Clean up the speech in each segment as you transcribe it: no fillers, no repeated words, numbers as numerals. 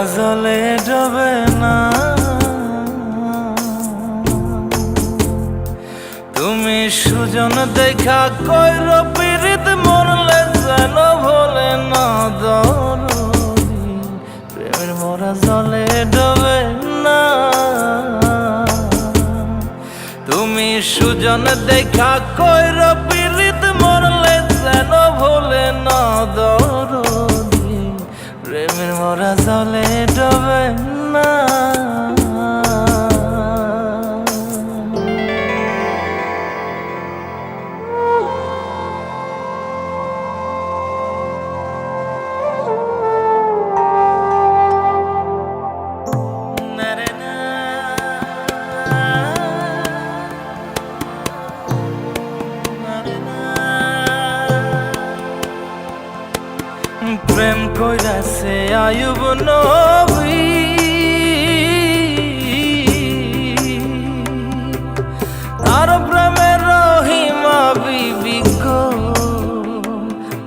মরা জলে ডোবে না। তুমি সুজন দেখা কইর পীড়িত মরলে যেন ভোলে না দরদি। প্রেমের মরা জলে ডোবে না। তুমি সুজন দেখা কইর পীড়িত মরলে যেন ভোলে না দরদি। প্রেমের মরা জলে ডোবে না। প্রেম কইরাছে আয়ুব নবী, তার প্রেমের রহিমা বিবি গো।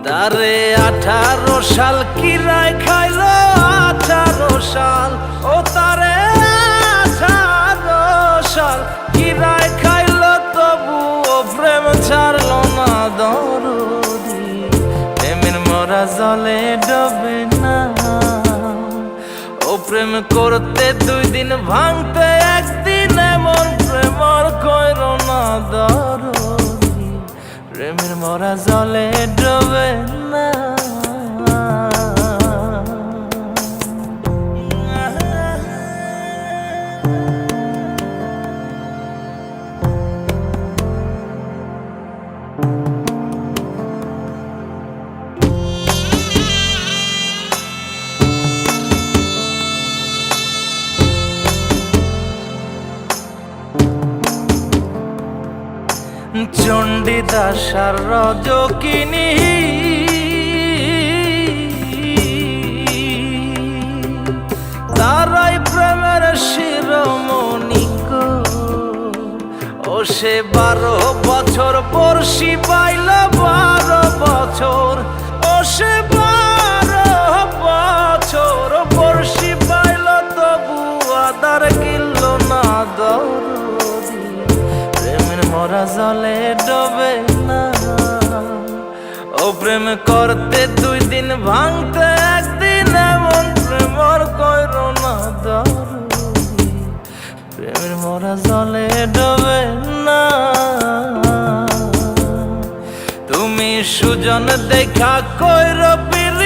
তারে 18 সাল কিরায় খাইল 18 সাল। ও তারে 18 সাল কিরায় খাইল তবু ও প্রেম ছাড়ল না দরদি। প্রেমের মরা জলে ডোবে না। ও প্রেম করতে 2 দিন ভাঙতে 1 দিন এমন প্রেম আর কইর না দরদি। প্রেমের মরা জলে ডোবে না। চণ্ডীদাস আর রজকিনী তারাই প্রেমের শিরোমণি গো। ও সে 12 বছর বর্ষি পাইল 12 বছর। ও সে 12 বছর বর্ষি পাইল তবু আদার কিল না দরদি। প্রেমের মরা জলে ডোবে না। ও প্রেম করতে 2 দিন ভাঙতে 1 দিন এমন প্রেম আর কইর না দরদি। প্রেমের মরা জলে ডোবে না। তুমি সুজন দেখা কইর পীড়িত